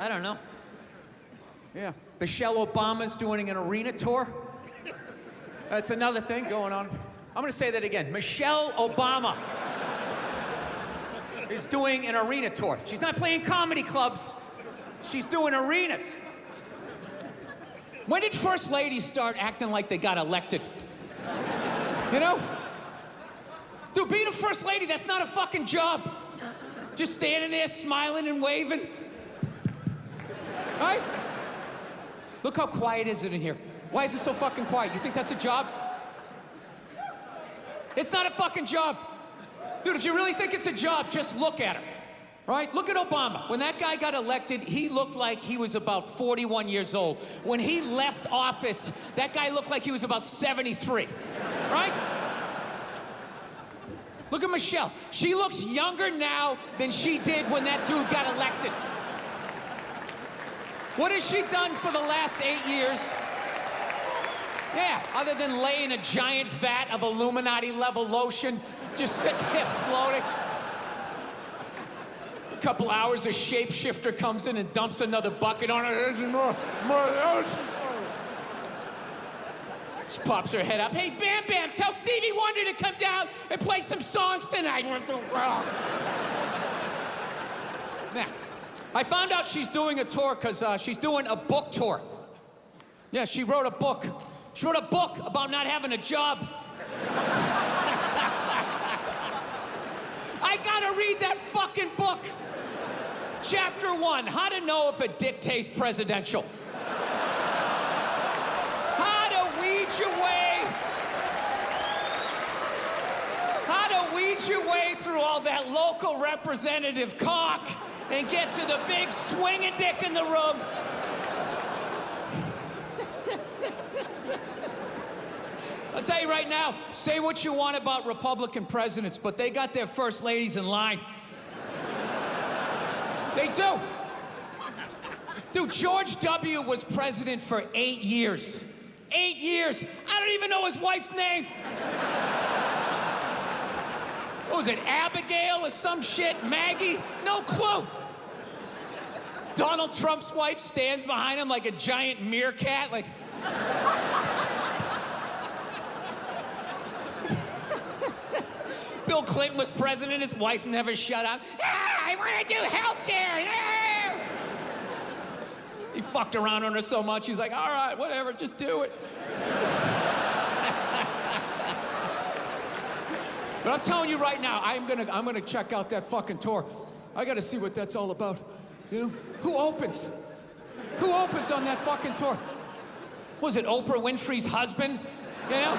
I don't know. Yeah, Michelle Obama's doing an arena tour. That's another thing going on. I'm gonna say that again. Michelle Obama is doing an arena tour. She's not playing comedy clubs. She's doing arenas. When did first ladies start acting like they got elected? You know? Dude, being a first lady, that's not a fucking job. Just standing there smiling and waving. Right? Look how quiet is it in here. Why is it so fucking quiet? You think that's a job? It's not a fucking job. Dude, if you really think it's a job, just look at her. Right? Look at Obama. When that guy got elected, he looked like he was about 41 years old. When he left office, that guy looked like he was about 73. Right? Look at Michelle. She looks younger now than she did when that dude got elected. What has she done for the last 8 years? Yeah, other than lay in a giant vat of Illuminati-level lotion, just sitting there floating. A couple hours, a shapeshifter comes in and dumps another bucket on her. She pops her head up. Hey, Bam Bam, tell Stevie Wonder to come down and play some songs tonight. Now, I found out she's doing a tour because she's doing a book tour. Yeah, she wrote a book. She wrote a book about not having a job. I gotta read that fucking book. Chapter 1, how to know if a dick tastes presidential. How to weed your way through all that local representative cock and get to the big swinging dick in the room. I'll tell you right now, say what you want about Republican presidents, but they got their first ladies in line. They do. Dude, George W. was president for 8 years. 8 years. I don't even know his wife's name. What was it, Abigail or some shit? Maggie? No clue. Donald Trump's wife stands behind him like a giant meerkat, like... Bill Clinton was president, his wife never shut up. Ah, I want to do healthcare. Ah! He fucked around on her so much, he's like, all right, whatever, just do it. But I'm telling you right now, I'm gonna check out that fucking tour. I gotta see what that's all about. You know? Who opens? Who opens on that fucking tour? Was it Oprah Winfrey's husband? You know?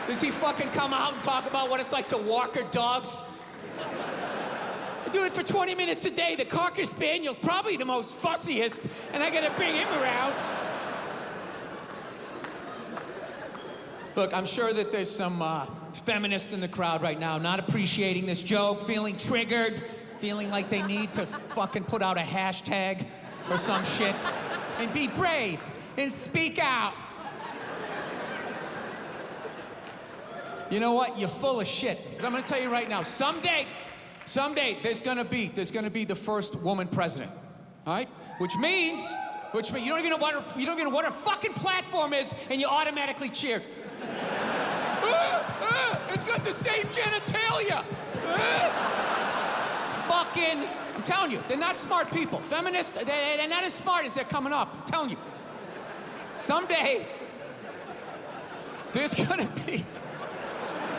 Does he fucking come out and talk about what it's like to walk her dogs? I do it for 20 minutes a day. The Cocker Spaniel's probably the most fussiest, and I gotta bring him around. Look, I'm sure that there's some feminists in the crowd right now not appreciating this joke, feeling triggered, feeling like they need to fucking put out a hashtag or some shit and be brave and speak out. You know what? You're full of shit. 'Cause I'm gonna tell you right now, someday, there's gonna be the first woman president. All right? Which means you don't even know what her fucking platform is, and you automatically cheer. It's got the same genitalia. Fucking, I'm telling you, they're not smart people. Feminists, they're not as smart as they're coming off. I'm telling you. Someday, there's gonna be.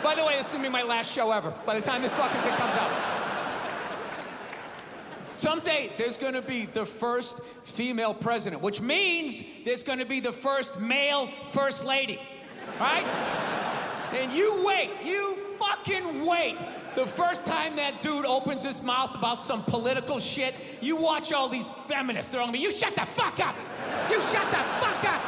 By the way, this is gonna be my last show ever, by the time this fucking thing comes out. Someday, there's gonna be the first female president, which means there's gonna be the first male first lady, right? And you wait, you fucking wait. The first time that dude opens his mouth about some political shit, you watch all these feminists, they're all gonna be, you shut the fuck up! You shut the fuck up!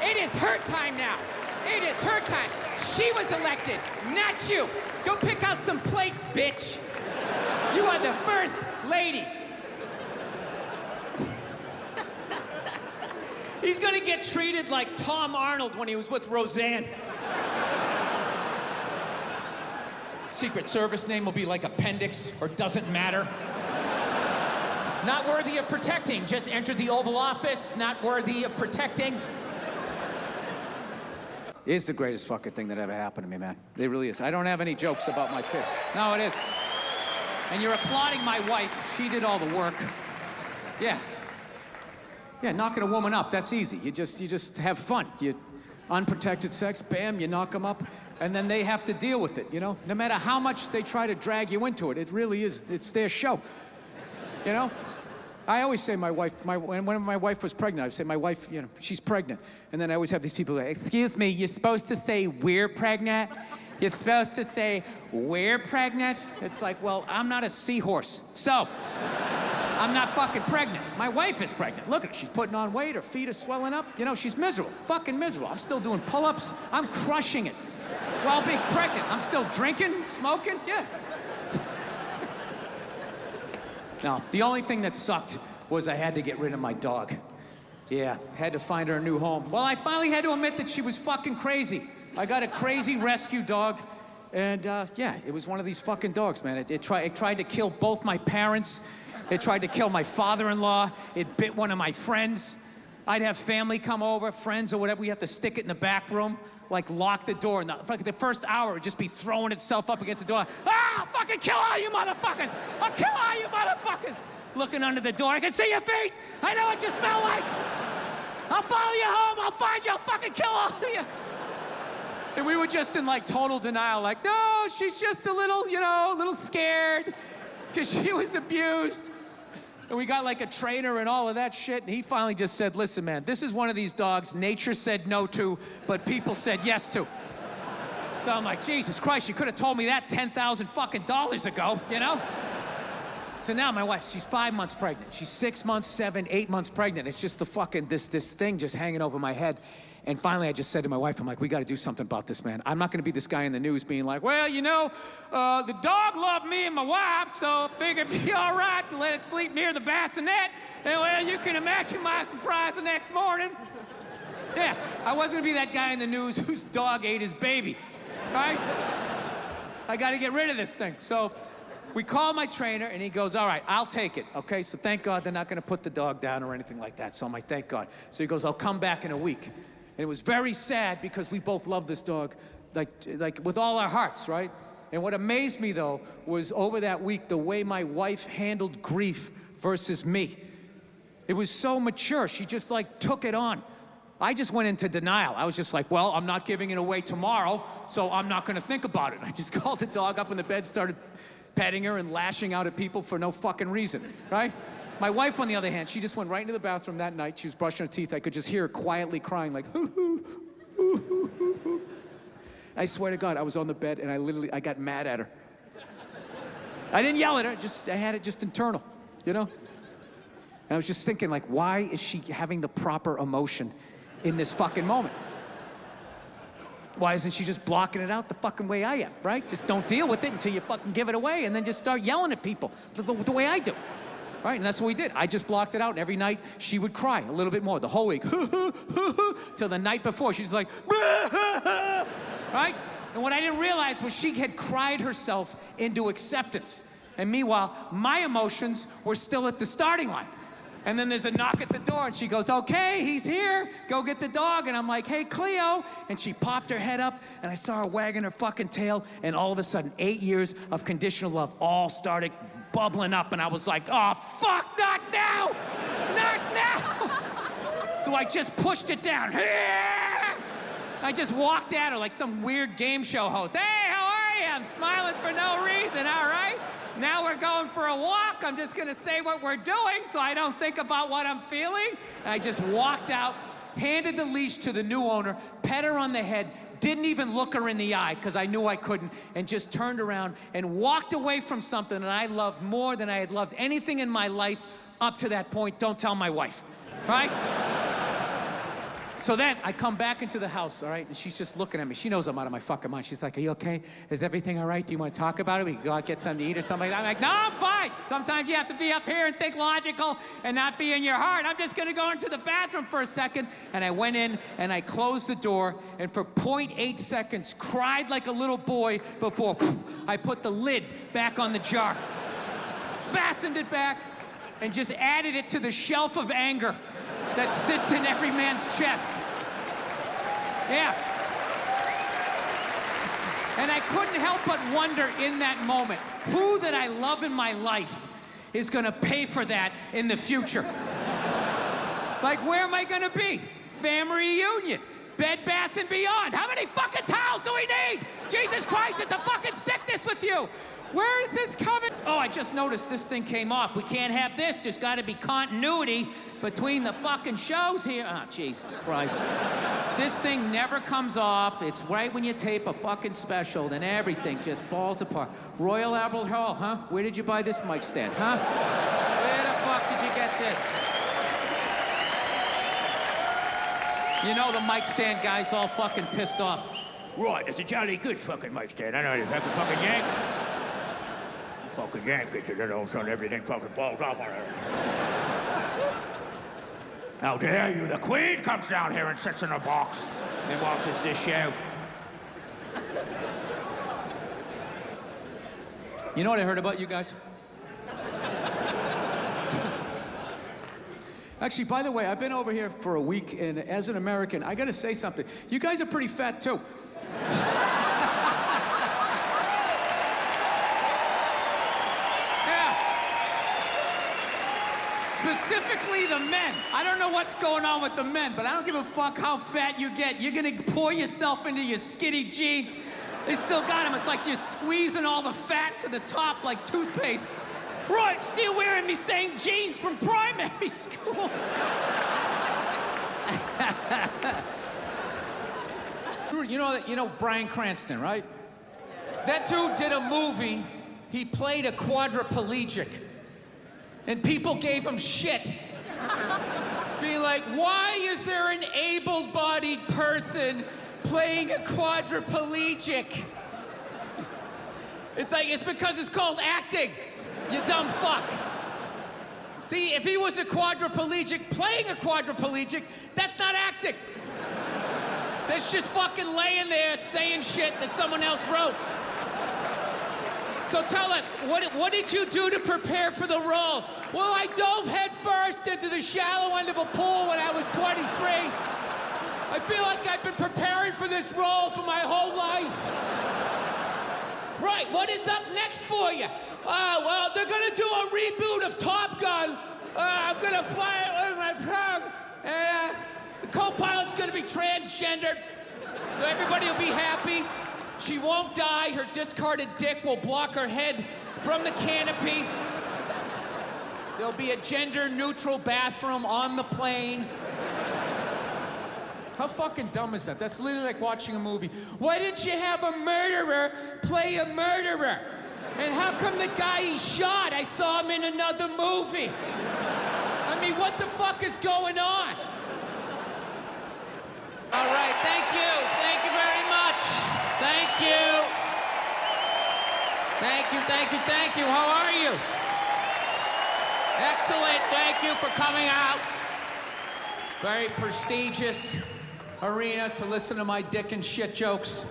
It is her time now. It is her time. She was elected, not you. Go pick out some plates, bitch. You are the first lady. He's gonna get treated like Tom Arnold when he was with Roseanne. Secret Service name will be like Appendix or Doesn't Matter. Not worthy of protecting. Just entered the Oval Office. Not worthy of protecting. It's the greatest fucking thing that ever happened to me, man. It really is. I don't have any jokes about my kid. No, it is. And you're applauding my wife. She did all the work. Yeah. Yeah, knocking a woman up, that's easy. You just have fun. You unprotected sex, bam, you knock them up, and then they have to deal with it, you know? No matter how much they try to drag you into it, it really is, it's their show, you know? I always say my wife, when my wife was pregnant, I would say my wife, you know, she's pregnant. And then I always have these people like, excuse me, you're supposed to say we're pregnant? You're supposed to say we're pregnant? It's like, well, I'm not a seahorse, so I'm not fucking pregnant. My wife is pregnant. Look at her, she's putting on weight, her feet are swelling up. You know, she's miserable, fucking miserable. I'm still doing pull-ups, I'm crushing it. While being pregnant, I'm still drinking, smoking, yeah. Now, the only thing that sucked was I had to get rid of my dog. Yeah, had to find her a new home. Well, I finally had to admit that she was fucking crazy. I got a crazy rescue dog, and yeah, it was one of these fucking dogs, man. It tried to kill both my parents. It tried to kill my father-in-law. It bit one of my friends. I'd have family come over, friends or whatever. We have to stick it in the back room, like lock the door. And the first hour, it would just be throwing itself up against the door. Ah, I'll fucking kill all you motherfuckers! I'll kill all you motherfuckers! Looking under the door, I can see your feet! I know what you smell like! I'll follow you home, I'll find you, I'll fucking kill all of you! And we were just in like total denial, like, no, she's just a little, you know, a little scared, because she was abused. And we got like a trainer and all of that shit, and he finally just said, listen, man, this is one of these dogs nature said no to, but people said yes to. So I'm like, Jesus Christ, you could have told me that 10,000 fucking dollars ago, you know? So now my wife, she's 5 months pregnant. She's 6 months, 7, 8 months pregnant. It's just the fucking, this thing just hanging over my head. And finally, I just said to my wife, I'm like, we got to do something about this, man. I'm not going to be this guy in the news being like, well, you know, the dog loved me and my wife, so I figured it'd be all right to let it sleep near the bassinet. And, well, you can imagine my surprise the next morning. Yeah, I wasn't going to be that guy in the news whose dog ate his baby, right? I got to get rid of this thing. So we call my trainer, and he goes, all right, I'll take it, okay? So thank God they're not going to put the dog down or anything like that. So I'm like, thank God. So he goes, I'll come back in a week. And it was very sad because we both loved this dog, like with all our hearts, right? And what amazed me, though, was over that week, the way my wife handled grief versus me. It was so mature. She just, like, took it on. I just went into denial. I was just like, well, I'm not giving it away tomorrow, so I'm not going to think about it. And I just called the dog up in the bed, started petting her and lashing out at people for no fucking reason, right? My wife, on the other hand, she just went right into the bathroom that night. She was brushing her teeth. I could just hear her quietly crying, like, hoo, hoo, hoo, hoo, hoo, hoo. I swear to God, I was on the bed, and I got mad at her. I didn't yell at her, I had it just internal, you know? And I was just thinking, like, why is she having the proper emotion in this fucking moment? Why isn't she just blocking it out the fucking way I am, right? Just don't deal with it until you fucking give it away, and then just start yelling at people the way I do. Right, and that's what we did. I just blocked it out, and every night she would cry a little bit more, the whole week, till the night before. She's like, right? And what I didn't realize was she had cried herself into acceptance. And meanwhile, my emotions were still at the starting line. And then there's a knock at the door, and she goes, okay, he's here, go get the dog. And I'm like, hey, Cleo. And she popped her head up, and I saw her wagging her fucking tail, and all of a sudden, 8 years of conditional love all started bubbling up, and I was like, oh, fuck, not now! Not now! So I just pushed it down. I just walked at her like some weird game show host. Hey, how are you? I'm smiling for no reason, all right? Now we're going for a walk. I'm just gonna say what we're doing so I don't think about what I'm feeling. And I just walked out, handed the leash to the new owner, pet her on the head, didn't even look her in the eye because I knew I couldn't, and just turned around and walked away from something that I loved more than I had loved anything in my life up to that point. Don't tell my wife, right? So then I come back into the house, all right, and she's just looking at me. She knows I'm out of my fucking mind. She's like, are you okay? Is everything all right? Do you want to talk about it? We can go out, get something to eat or something like that. I'm like, no, I'm fine. Sometimes you have to be up here and think logical and not be in your heart. I'm just going to go into the bathroom for a second. And I went in and I closed the door and for 0.8 seconds cried like a little boy before I put the lid back on the jar. Fastened it back. and just added it to the shelf of anger that sits in every man's chest. Yeah. And I couldn't help but wonder in that moment, who that I love in my life is gonna pay for that in the future? Like, where am I gonna be? Family reunion, Bed Bath & Beyond. How many fucking towels do we need? Jesus Christ, it's a fucking sickness with you. Where is this coming? Oh, I just noticed this thing came off. We can't have this. There's gotta be continuity between the fucking shows here. Oh, Jesus Christ. This thing never comes off. It's right when you tape a fucking special, then everything just falls apart. Royal Albert Hall, huh? Where did you buy this mic stand, huh? Where the fuck did you get this? You know the mic stand guy's all fucking pissed off. Right, it's a jolly good fucking mic stand. I know if I can fucking yank. Fucking yank it, and then all of a sudden everything fucking falls off on it. How dare you? The Queen comes down here and sits in a box and watches this show. You know what I heard about you guys? Actually, by the way, I've been over here for a week, and as an American, I gotta say something. You guys are pretty fat, too. Specifically the men. I don't know what's going on with the men, but I don't give a fuck how fat you get. You're gonna pour yourself into your skinny jeans. They still got them. It's like you're squeezing all the fat to the top like toothpaste. Right, still wearing me same jeans from primary school. You know Bryan Cranston, right? That dude did a movie. He played a quadriplegic. And people gave him shit. Being like, why is there an able-bodied person playing a quadriplegic? It's like, it's because it's called acting, you dumb fuck. See, if he was a quadriplegic playing a quadriplegic, that's not acting. That's just fucking laying there saying shit that someone else wrote. So tell us, what did you do to prepare for the role? Well, I dove headfirst into the shallow end of a pool when I was 23. I feel like I've been preparing for this role for my whole life. Right, what is up next for you? Well, they're gonna do a reboot of Top Gun. I'm gonna fly it with my tongue. And the co-pilot's gonna be transgendered, so everybody will be happy. She won't die. Her discarded dick will block her head from the canopy. There'll be a gender-neutral bathroom on the plane. How fucking dumb is that? That's literally like watching a movie. Why didn't you have a murderer play a murderer? And how come the guy he shot, I saw him in another movie? I mean, what the fuck is going on? All right, thank you. Thank you very much. Thank you. Thank you, thank you, thank you. How are you? Excellent, thank you for coming out. Very prestigious arena to listen to my dick and shit jokes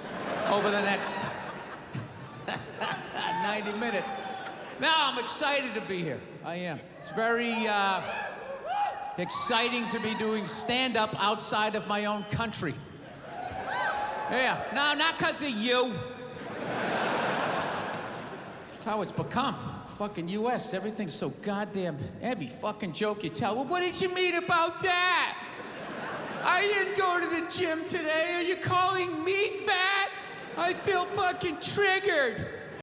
over the next 90 minutes. Now, I'm excited to be here. I am. It's very exciting to be doing stand-up outside of my own country. Yeah, no, not because of you. That's how it's become. Fucking US, everything's so goddamn, every fucking joke you tell. Well, what did you mean about that? I didn't go to the gym today. Are you calling me fat? I feel fucking triggered.